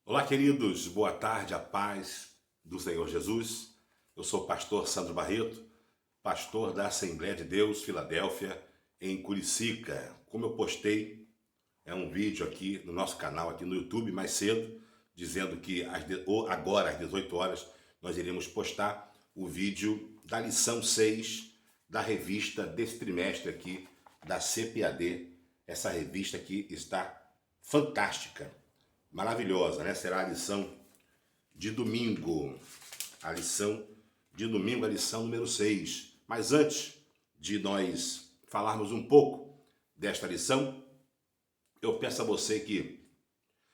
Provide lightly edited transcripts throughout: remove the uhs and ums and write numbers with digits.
Olá, queridos, boa tarde, a paz do Senhor Jesus. Eu sou o pastor Sandro Barreto, pastor da Assembleia de Deus, Filadélfia, em Curicica. Como eu postei um vídeo aqui no nosso canal, aqui no YouTube, mais cedo, dizendo que agora, às 18 horas, nós iremos postar o vídeo da lição 6 da revista desse trimestre aqui, da CPAD. Essa revista aqui está fantástica. Maravilhosa, né? Será a lição de domingo. A lição de domingo, a lição número 6. Mas antes de nós falarmos um pouco desta lição, eu peço a você que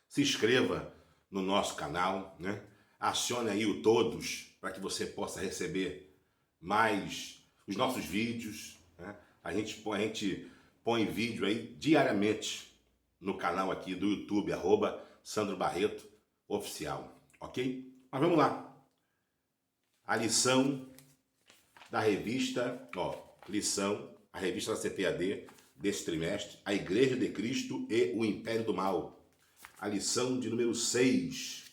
se inscreva no nosso canal, né? Acione aí o todos para que você possa receber mais os nossos vídeos, né? A gente põe vídeo aí diariamente no canal aqui do YouTube, Sandro Barreto Oficial, ok? Mas vamos lá. A lição da revista, a revista da CPAD desse trimestre, a Igreja de Cristo e o Império do Mal. A lição de número 6.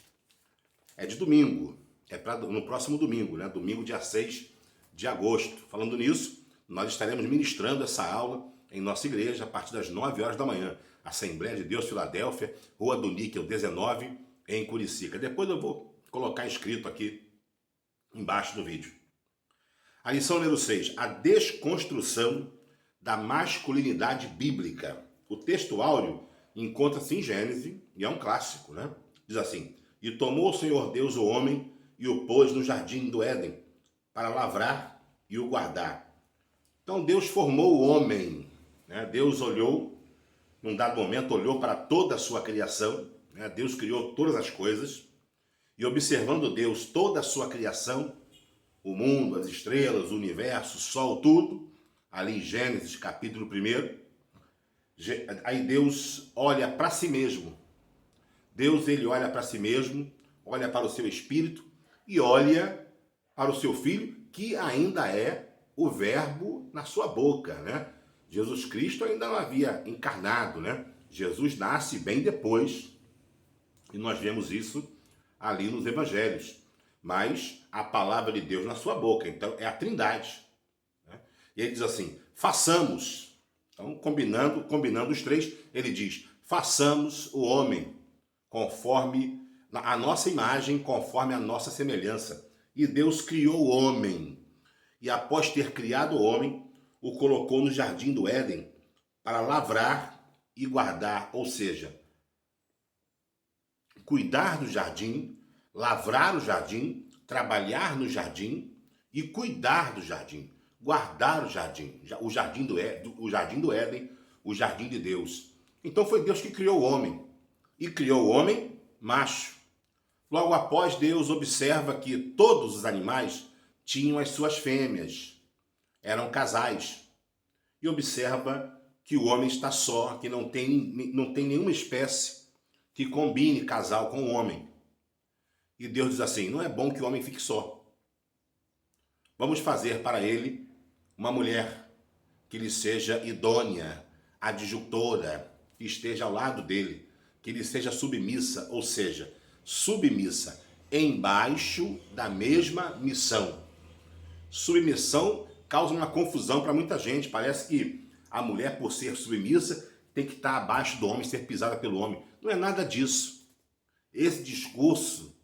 É de domingo, no próximo domingo, né? Domingo, dia 6 de agosto. Falando nisso, nós estaremos ministrando essa aula em nossa igreja a partir das 9 horas da manhã. Assembleia de Deus, Filadélfia, Rua do Níquel 19, em Curicica. Depois eu vou colocar escrito aqui embaixo do vídeo. A lição número 6, a desconstrução da masculinidade bíblica. O texto áureo encontra-se em Gênesis e é um clássico, né? Diz assim: e tomou o Senhor Deus o homem e o pôs no jardim do Éden para lavrar e o guardar. Então Deus formou o homem, né? Deus olhou, num dado momento, olhou para toda a sua criação, né? Deus criou todas as coisas, e observando Deus toda a sua criação, o mundo, as estrelas, o universo, o sol, tudo, ali em Gênesis capítulo 1, aí Deus olha para si mesmo. Deus, ele olha para si mesmo, olha para o seu espírito e olha para o seu filho, que ainda é o verbo na sua boca, né? Jesus Cristo ainda não havia encarnado, né? Jesus nasce bem depois, e nós vemos isso ali nos evangelhos. Mas a palavra de Deus na sua boca, então é a Trindade, né? E ele diz assim, façamos. Então, combinando os três, ele diz, façamos o homem conforme a nossa imagem, conforme a nossa semelhança. E Deus criou o homem. E após ter criado o homem, o colocou no jardim do Éden para lavrar e guardar, ou seja, cuidar do jardim, lavrar o jardim, trabalhar no jardim e cuidar do jardim, guardar o jardim do Éden, o jardim de Deus. Então foi Deus que criou o homem, e criou o homem macho. Logo após, Deus observa que todos os animais tinham as suas fêmeas, eram casais, e observa que o homem está só, que não tem nenhuma espécie que combine casal com o homem. E Deus diz assim, não é bom que o homem fique só. Vamos fazer para ele uma mulher que lhe seja idônea, adjutora, que esteja ao lado dele, que lhe seja submissa, ou seja, submissa embaixo da mesma missão. Submissão causa uma confusão para muita gente. Parece que a mulher, por ser submissa, tem que estar abaixo do homem, ser pisada pelo homem. Não é nada disso. Esse discurso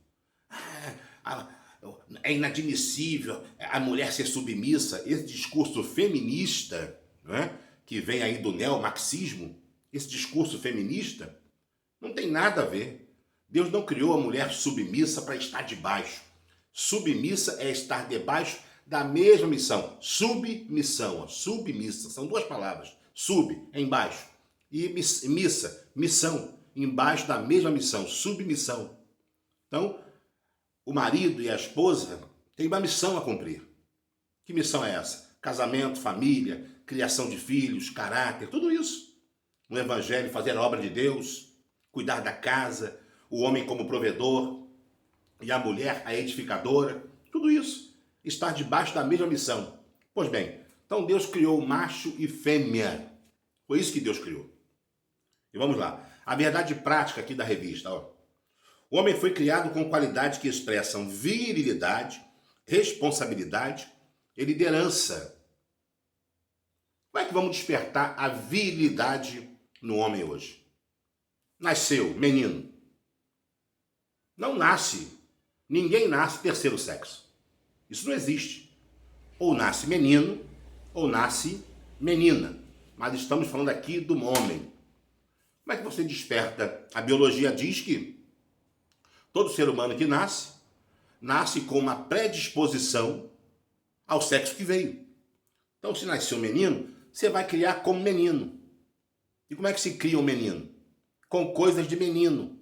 é inadmissível a mulher ser submissa. Esse discurso feminista, né, que vem aí do neomarxismo, esse discurso feminista não tem nada a ver. Deus não criou a mulher submissa para estar debaixo. Submissa é estar debaixo da mesma missão. Submissão, submissa, são duas palavras. Sub é embaixo e missa, missão, embaixo da mesma missão, submissão. Então, o marido e a esposa têm uma missão a cumprir. Que missão é essa? Casamento, família, criação de filhos, caráter, tudo isso. No evangelho, fazer a obra de Deus, cuidar da casa, o homem como provedor e a mulher a edificadora, tudo isso. Estar debaixo da mesma missão. Pois bem, então Deus criou macho e fêmea. Foi isso que Deus criou. E vamos lá. A verdade prática aqui da revista. O homem foi criado com qualidades que expressam virilidade, responsabilidade e liderança. Como é que vamos despertar a virilidade no homem hoje? Nasceu menino. Não nasce. Ninguém nasce terceiro sexo. Isso não existe. Ou nasce menino, ou nasce menina. Mas estamos falando aqui do homem. Como é que você desperta? A biologia diz que todo ser humano que nasce com uma predisposição ao sexo que veio. Então, se nasceu menino, você vai criar como menino. E como é que se cria um menino? Com coisas de menino.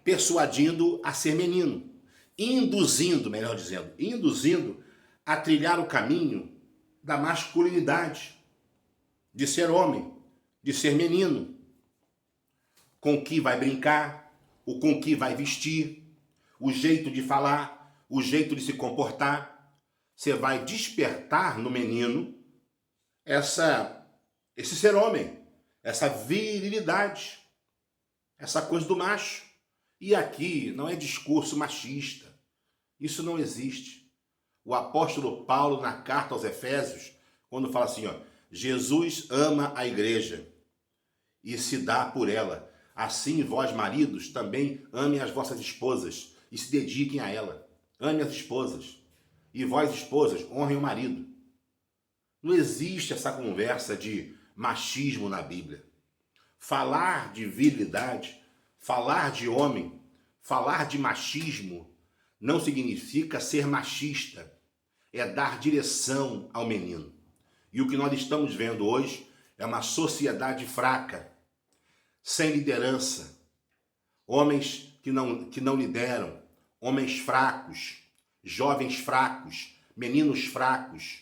Persuadindo a ser menino. Induzindo, melhor dizendo, induzindo a trilhar o caminho da masculinidade, de ser homem, de ser menino, com o que vai brincar, o com que vai vestir, o jeito de falar, o jeito de se comportar. Você vai despertar no menino esse ser homem, essa virilidade, essa coisa do macho. E aqui não é discurso machista. Isso não existe. O apóstolo Paulo, na carta aos Efésios, quando fala assim, ó, Jesus ama a igreja e se dá por ela. Assim, vós, maridos, também amem as vossas esposas e se dediquem a ela. Ame as esposas. E vós, esposas, honrem o marido. Não existe essa conversa de machismo na Bíblia. Falar de virilidade, falar de homem, falar de machismo, não significa ser machista. É dar direção ao menino. E o que nós estamos vendo hoje é uma sociedade fraca, sem liderança. Homens que não lideram, homens fracos, jovens fracos, meninos fracos.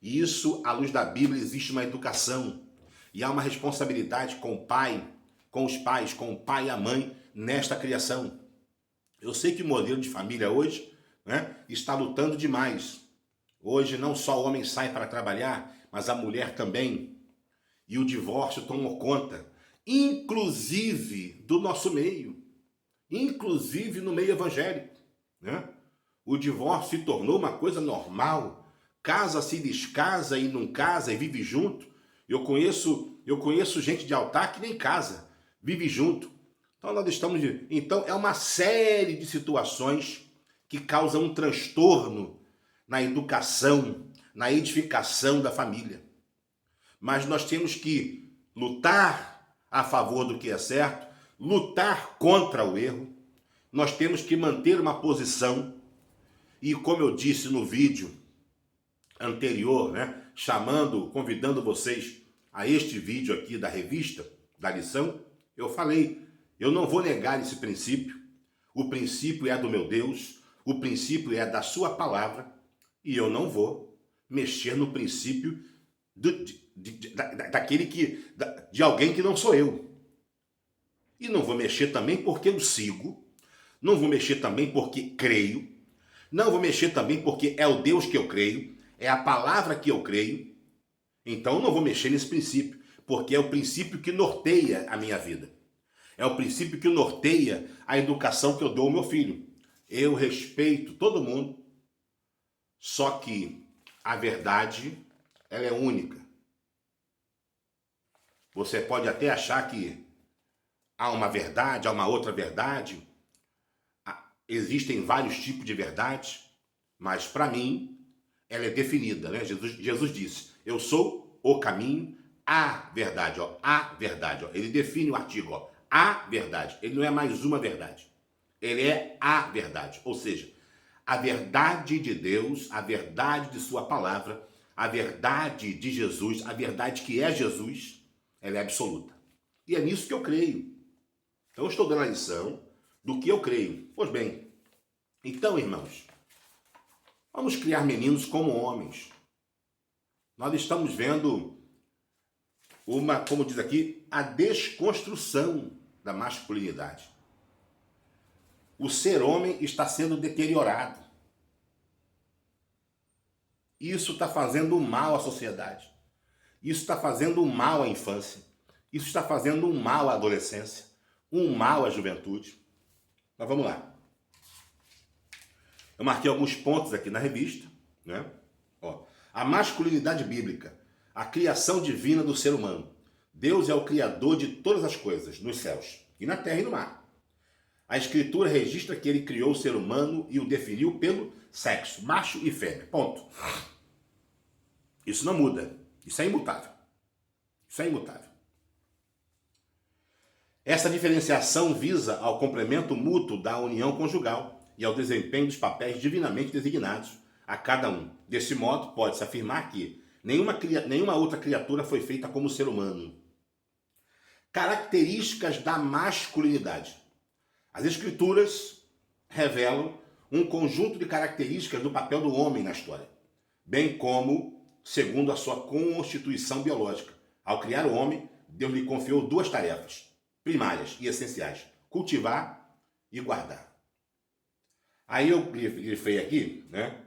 E isso, à luz da Bíblia, existe uma educação. E há uma responsabilidade com o pai, com os pais, com o pai e a mãe nesta criação. Eu sei que o modelo de família hoje, né, está lutando demais. Hoje não só o homem sai para trabalhar, mas a mulher também. E o divórcio tomou conta, inclusive do nosso meio, inclusive no meio evangélico, né? O divórcio se tornou uma coisa normal. Casa se descasa e não casa e vive junto. Eu conheço gente de altar que nem casa, vive junto. Então é uma série de situações que causam um transtorno na educação, na edificação da família. Mas nós temos que lutar a favor do que é certo, lutar contra o erro. Nós temos que manter uma posição. E como eu disse no vídeo anterior, né, convidando vocês a este vídeo aqui da revista, da lição, eu falei, eu não vou negar esse princípio. O princípio é do meu Deus, o princípio é da sua palavra, e eu não vou mexer no princípio de alguém que não sou eu. E não vou mexer também porque eu sigo, não vou mexer também porque creio, não vou mexer também porque é o Deus que eu creio, é a palavra que eu creio. Então eu não vou mexer nesse princípio, porque é o princípio que norteia a minha vida. É o princípio que norteia a educação que eu dou ao meu filho. Eu respeito todo mundo, só que a verdade, ela é única. Você pode até achar que há uma verdade, há uma outra verdade. Existem vários tipos de verdade, mas para mim ela é definida, né? Jesus disse, eu sou o caminho, a verdade, ó, a verdade, ó. Ele define o artigo, ó, a verdade. Ele não é mais uma verdade, ele é a verdade, ou seja, a verdade de Deus, a verdade de sua palavra, a verdade de Jesus, a verdade que é Jesus, ela é absoluta. E é nisso que eu creio. Então eu estou dando a lição do que eu creio. Pois bem, então, irmãos, vamos criar meninos como homens. Nós estamos vendo como diz aqui, a desconstrução da masculinidade. O ser homem está sendo deteriorado. Isso está fazendo mal à sociedade. Isso está fazendo mal à infância. Isso está fazendo mal à adolescência. um mal à juventude. Mas vamos lá. Eu marquei alguns pontos aqui na revista, né? Ó, a masculinidade bíblica, a criação divina do ser humano. Deus é o criador de todas as coisas, nos céus, e na terra e no mar. A Escritura registra que ele criou o ser humano e o definiu pelo sexo, macho e fêmea. Ponto. Isso não muda. Isso é imutável. Isso é imutável. Essa diferenciação visa ao complemento mútuo da união conjugal e ao desempenho dos papéis divinamente designados a cada um. Desse modo, pode-se afirmar que nenhuma outra criatura foi feita como ser humano. Características da masculinidade. As Escrituras revelam um conjunto de características do papel do homem na história, bem como segundo a sua constituição biológica. Ao criar o homem, Deus lhe confiou duas tarefas primárias e essenciais: cultivar e guardar. Aí eu grifei aqui, né?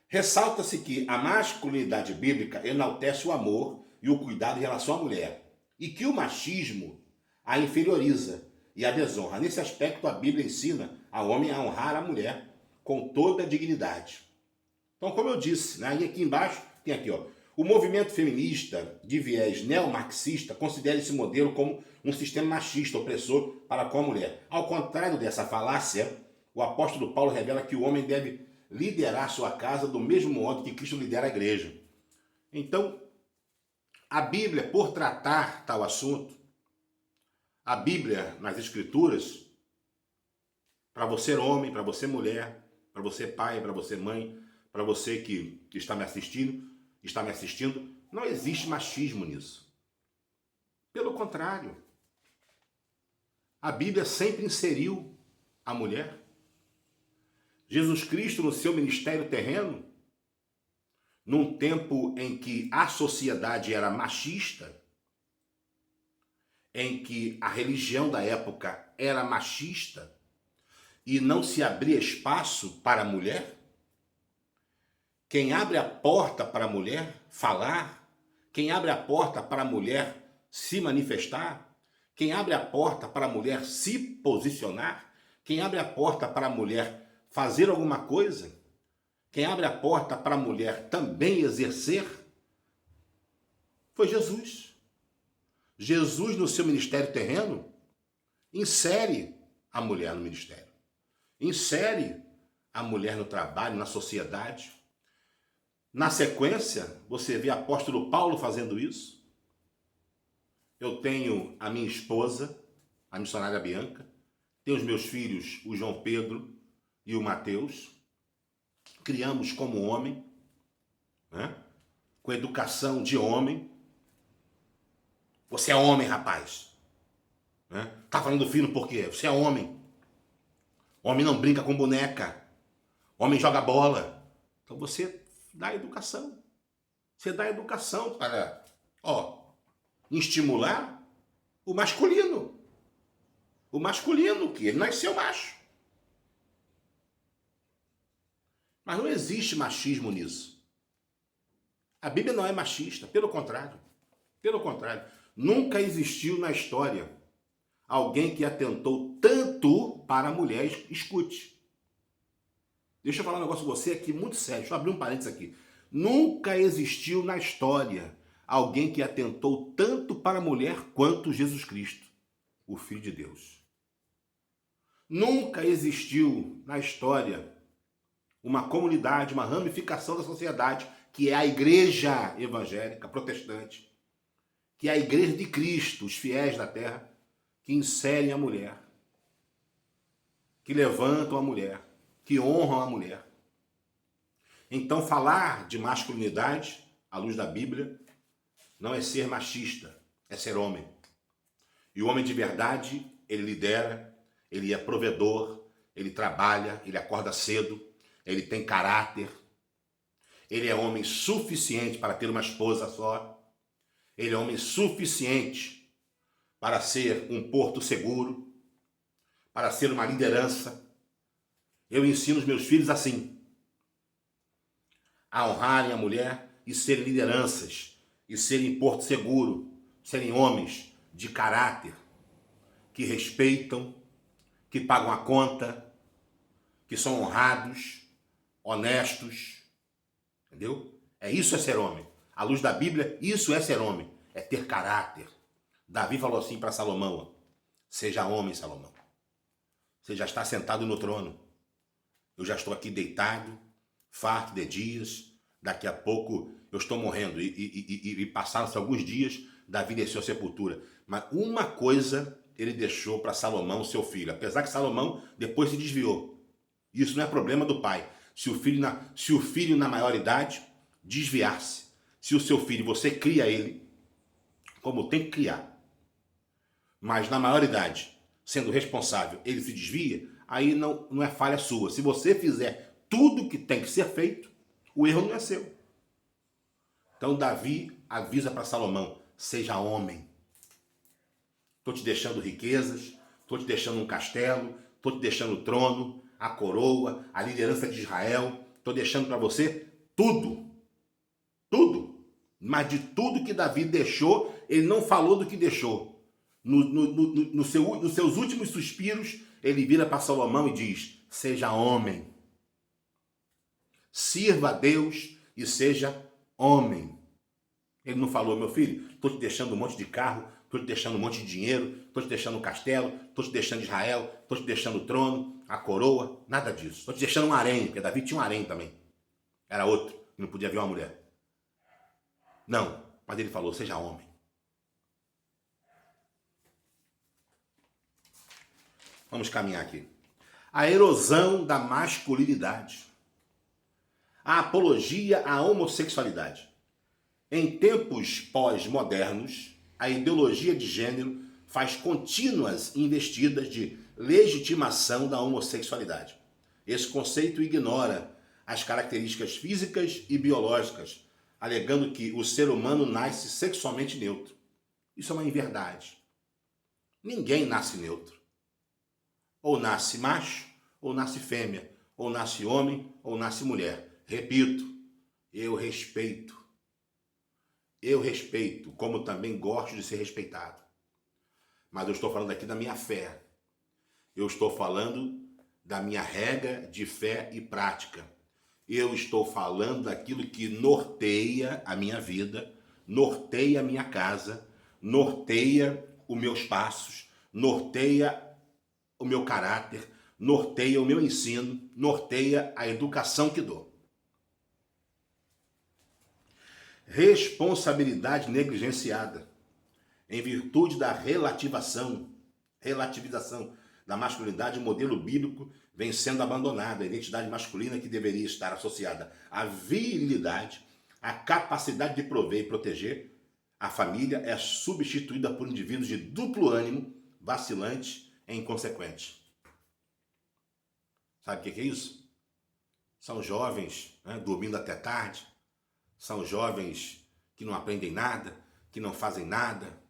Ressalta-se que a masculinidade bíblica enaltece o amor e o cuidado em relação à mulher, e que o machismo a inferioriza e a desonra. Nesse aspecto, a Bíblia ensina ao homem a honrar a mulher com toda a dignidade. Então, como eu disse, né, e aqui embaixo tem aqui, ó, o movimento feminista de viés neomarxista considera esse modelo como um sistema machista, opressor para com a mulher. Ao contrário dessa falácia, o apóstolo Paulo revela que o homem deve liderar sua casa do mesmo modo que Cristo lidera a igreja. Então, a Bíblia, por tratar tal assunto, a Bíblia nas Escrituras, para você homem, para você mulher, para você pai, para você mãe, para você que está me assistindo, não existe machismo nisso. Pelo contrário, a Bíblia sempre inseriu a mulher. Jesus Cristo, no seu ministério terreno, num tempo em que a sociedade era machista, em que a religião da época era machista e não se abria espaço para a mulher, quem abre a porta para a mulher falar, quem abre a porta para a mulher se manifestar, quem abre a porta para a mulher se posicionar, quem abre a porta para a mulher fazer alguma coisa, quem abre a porta para a mulher também exercer, foi Jesus. Jesus, no seu ministério terreno, insere a mulher no ministério. Insere a mulher no trabalho, na sociedade. Na sequência, você vê o apóstolo Paulo fazendo isso. Eu tenho a minha esposa, a missionária Bianca. Tenho os meus filhos, o João Pedro e o Mateus. Criamos como homem, né? Com educação de homem. Você é homem, rapaz. Né? Tá falando fino por quê? Você é homem. Homem não brinca com boneca. Homem joga bola. Então você dá educação. Você dá educação para, estimular o masculino. O masculino, que ele nasceu macho. Mas não existe machismo nisso. A Bíblia não é machista, pelo contrário. Pelo contrário. Nunca existiu na história alguém que atentou tanto para a mulher. Escute. Deixa eu falar um negócio com você aqui muito sério. Deixa eu abrir um parênteses aqui. Nunca existiu na história alguém que atentou tanto para a mulher quanto Jesus Cristo, o Filho de Deus. Nunca existiu na história uma comunidade, uma ramificação da sociedade, que é a igreja evangélica protestante, que é a igreja de Cristo, os fiéis da terra, que inserem a mulher, que levantam a mulher, que honram a mulher. Então, falar de masculinidade, à luz da Bíblia, não é ser machista, é ser homem. E o homem de verdade, ele lidera, ele é provedor, ele trabalha, ele acorda cedo, ele tem caráter, ele é homem suficiente para ter uma esposa só, ele é homem suficiente para ser um porto seguro, para ser uma liderança. Eu ensino os meus filhos assim, a honrarem a mulher e serem lideranças, e serem porto seguro, serem homens de caráter, que respeitam, que pagam a conta, que são honrados, honestos. Entendeu? Isso é ser homem. À luz da Bíblia, isso é ser homem. É ter caráter. Davi falou assim para Salomão: seja homem, Salomão. Você já está sentado no trono. Eu já estou aqui deitado, farto de dias. Daqui a pouco eu estou morrendo. E passaram-se alguns dias, Davi desceu à sepultura. Mas uma coisa ele deixou para Salomão, seu filho. Apesar que Salomão depois se desviou. Isso não é problema do pai. Se o filho na maioridade desviar-se, se o seu filho, você cria ele como tem que criar, mas na maioridade, sendo responsável, ele se desvia, aí não é falha sua. Se você fizer tudo que tem que ser feito, o erro não é seu. Então Davi avisa para Salomão: seja homem. Estou te deixando riquezas, estou te deixando um castelo, estou te deixando o trono, a coroa, a liderança de Israel, estou deixando para você tudo. Tudo. Mas de tudo que Davi deixou, ele não falou do que deixou. Nos seus últimos suspiros, ele vira para Salomão e diz: seja homem. Sirva a Deus e seja homem. Ele não falou: meu filho, estou te deixando um monte de carro, estou te deixando um monte de dinheiro, estou te deixando um castelo, estou te deixando Israel, estou te deixando o trono, a coroa, nada disso. Estou te deixando um harém, porque Davi tinha um harém também. Era outro, não podia ver uma mulher. Não, mas ele falou: seja homem. Vamos caminhar aqui. A erosão da masculinidade. A apologia à homossexualidade. Em tempos pós-modernos, a ideologia de gênero faz contínuas investidas de legitimação da homossexualidade. Esse conceito ignora as características físicas e biológicas, alegando que o ser humano nasce sexualmente neutro. Isso é uma inverdade. Ninguém nasce neutro. Ou nasce macho, ou nasce fêmea, ou nasce homem, ou nasce mulher. Repito, eu respeito. Eu respeito, como também gosto de ser respeitado. Mas eu estou falando aqui da minha fé. Eu estou falando da minha regra de fé e prática. Eu estou falando daquilo que norteia a minha vida, norteia a minha casa, norteia os meus passos, norteia o meu caráter, norteia o meu ensino, norteia a educação que dou. Responsabilidade negligenciada, em virtude da relativização da masculinidade, o modelo bíblico vem sendo abandonado. A identidade masculina que deveria estar associada à virilidade, à capacidade de prover e proteger a família, é substituída por indivíduos de duplo ânimo, vacilantes e inconsequentes. Sabe o que é isso? São jovens, dormindo até tarde, são jovens que não aprendem nada, que não fazem nada,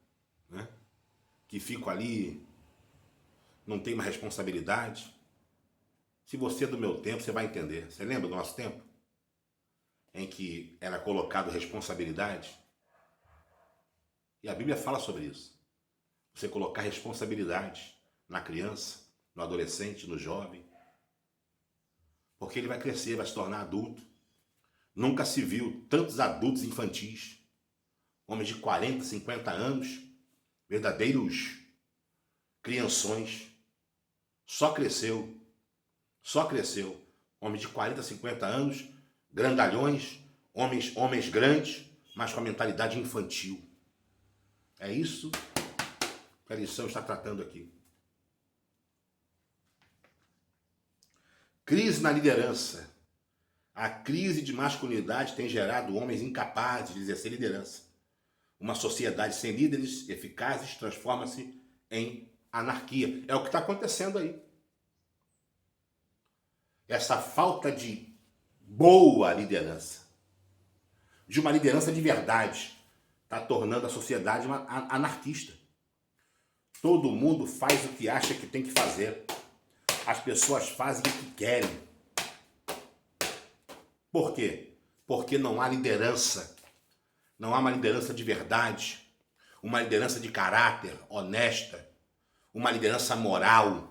que ficam ali, não tem uma responsabilidade. Se você é do meu tempo, você vai entender. Você lembra do nosso tempo? Em que era colocado responsabilidade? E a Bíblia fala sobre isso. Você colocar responsabilidade na criança, no adolescente, no jovem. Porque ele vai crescer, vai se tornar adulto. Nunca se viu tantos adultos infantis. Homens de 40, 50 anos, verdadeiros crianções. Só cresceu. Homens de 40, 50 anos, grandalhões, homens grandes, mas com a mentalidade infantil. É isso que a lição está tratando aqui. Crise na liderança. A crise de masculinidade tem gerado homens incapazes de exercer liderança. Uma sociedade sem líderes eficazes transforma-se em anarquia. É o que está acontecendo aí. Essa falta de boa liderança, de uma liderança de verdade, está tornando a sociedade uma anarquista. Todo mundo faz o que acha que tem que fazer. As pessoas fazem o que querem. Por quê? Porque não há liderança. Não há uma liderança de verdade, uma liderança de caráter, honesta, uma liderança moral,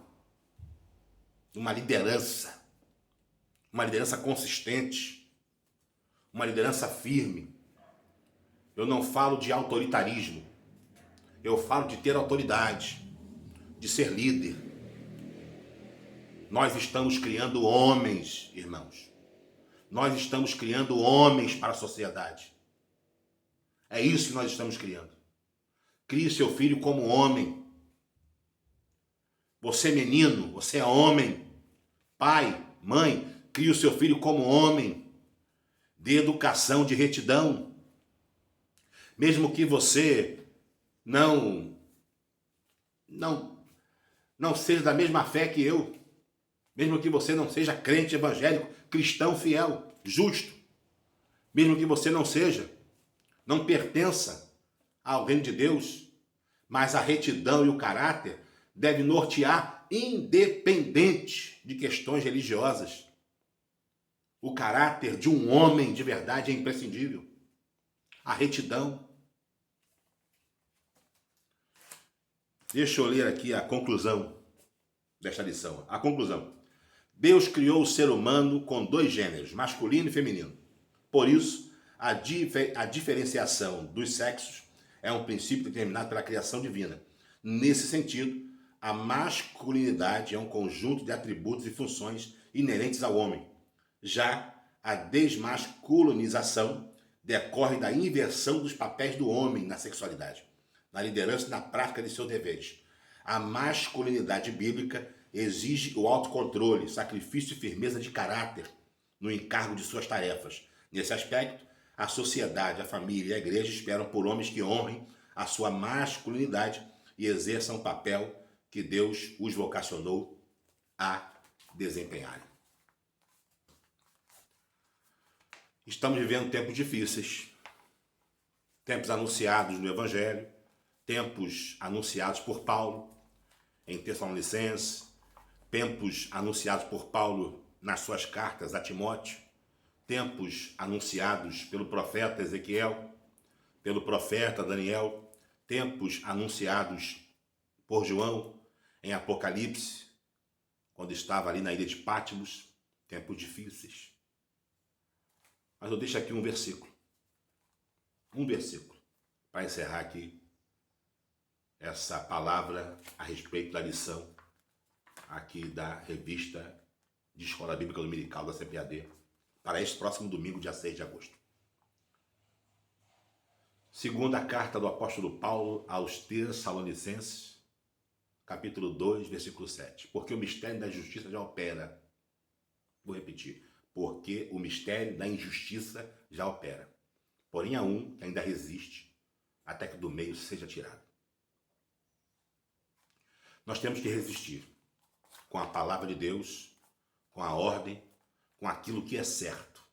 uma liderança consistente, uma liderança firme. Eu não falo de autoritarismo, eu falo de ter autoridade, de ser líder. Nós estamos criando homens, irmãos. Nós estamos criando homens para a sociedade. É isso que nós estamos criando. Crie seu filho como homem. Você, menino, você é homem. Pai, mãe, crie o seu filho como homem. Dê educação de retidão. Mesmo que você não seja da mesma fé que eu, mesmo que você não seja crente evangélico, cristão fiel, justo, mesmo que você não pertença ao reino de Deus, mas a retidão e o caráter devem nortear independente de questões religiosas. O caráter de um homem de verdade é imprescindível. A retidão. Deixa eu ler aqui a conclusão desta lição. A conclusão. Deus criou o ser humano com dois gêneros, masculino e feminino. Por isso, a diferenciação dos sexos é um princípio determinado pela criação divina. Nesse sentido, a masculinidade é um conjunto de atributos e funções inerentes ao homem. Já a desmasculinização decorre da inversão dos papéis do homem na sexualidade, na liderança e na prática de seus deveres. A masculinidade bíblica exige o autocontrole, sacrifício e firmeza de caráter no encargo de suas tarefas. Nesse aspecto, a sociedade, a família e a igreja esperam por homens que honrem a sua masculinidade e exerçam o papel que Deus os vocacionou a desempenharem. Estamos vivendo tempos difíceis, tempos anunciados no Evangelho, tempos anunciados por Paulo em Tessalonicenses, tempos anunciados por Paulo nas suas cartas a Timóteo, tempos anunciados pelo profeta Ezequiel, pelo profeta Daniel, tempos anunciados por João em Apocalipse, quando estava ali na ilha de Patmos, tempos difíceis. Mas eu deixo aqui um versículo para encerrar aqui essa palavra a respeito da lição aqui da revista de Escola Bíblica Dominical da CPAD para este próximo domingo, dia 6 de agosto. Segunda carta do apóstolo Paulo aos Tessalonicenses, capítulo 2, versículo 7. Porque o mistério da justiça já opera. Vou repetir. Porque o mistério da injustiça já opera. Porém, há um que ainda resiste até que do meio seja tirado. Nós temos que resistir com a palavra de Deus, com a ordem, com aquilo que é certo.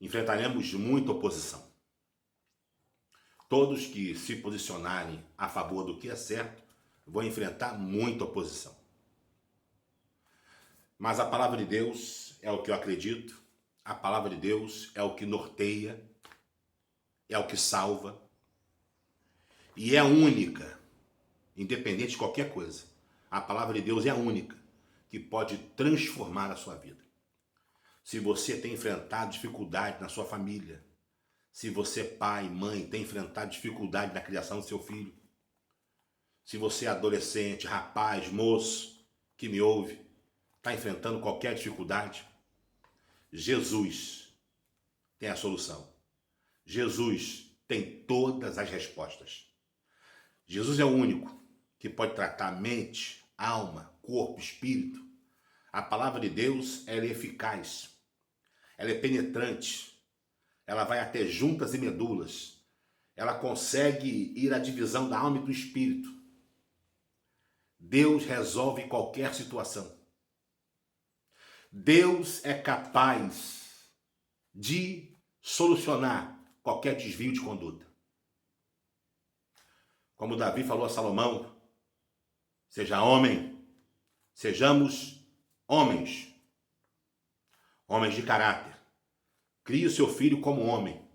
Enfrentaremos muita oposição. Todos que se posicionarem a favor do que é certo vão enfrentar muita oposição. Mas a palavra de Deus é o que eu acredito, a palavra de Deus é o que norteia, é o que salva e é a única, independente de qualquer coisa. A palavra de Deus é a única que pode transformar a sua vida. Se você tem enfrentado dificuldade na sua família, se você, pai, mãe, tem enfrentado dificuldade na criação do seu filho, se você é adolescente, rapaz, moço, que me ouve, está enfrentando qualquer dificuldade, Jesus tem a solução. Jesus tem todas as respostas. Jesus é o único que pode tratar mente, alma, corpo, espírito. A palavra de Deus, ela é eficaz, ela é penetrante, ela vai até juntas e medulas, ela consegue ir à divisão da alma e do espírito. Deus resolve qualquer situação. Deus é capaz de solucionar qualquer desvio de conduta. Como Davi falou a Salomão, seja homem, sejamos homens, homens de caráter. Crie o seu filho como homem.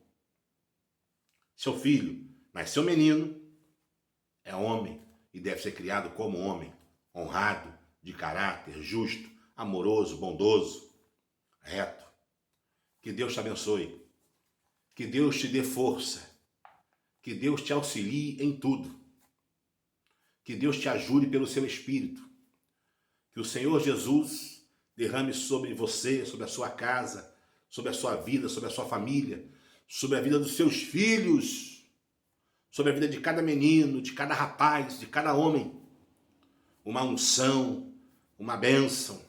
Seu filho nasceu menino, é homem e deve ser criado como homem, honrado, de caráter, justo, amoroso, bondoso, reto. Que Deus te abençoe, que Deus te dê força, que Deus te auxilie em tudo, que Deus te ajude pelo seu Espírito, que o Senhor Jesus derrame sobre você, sobre a sua casa, sobre a sua vida, sobre a sua família, sobre a vida dos seus filhos, sobre a vida de cada menino, de cada rapaz, de cada homem, uma unção, uma bênção.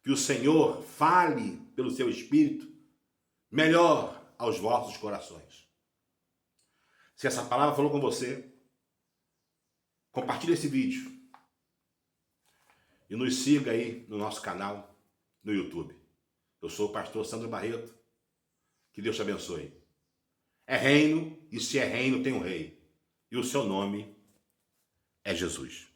Que o Senhor fale pelo seu Espírito melhor aos vossos corações. Se essa palavra falou com você, compartilhe esse vídeo e nos siga aí no nosso canal no YouTube. Eu sou o pastor Sandro Barreto. Que Deus te abençoe. É reino, e se é reino, tem um rei. E o seu nome é Jesus.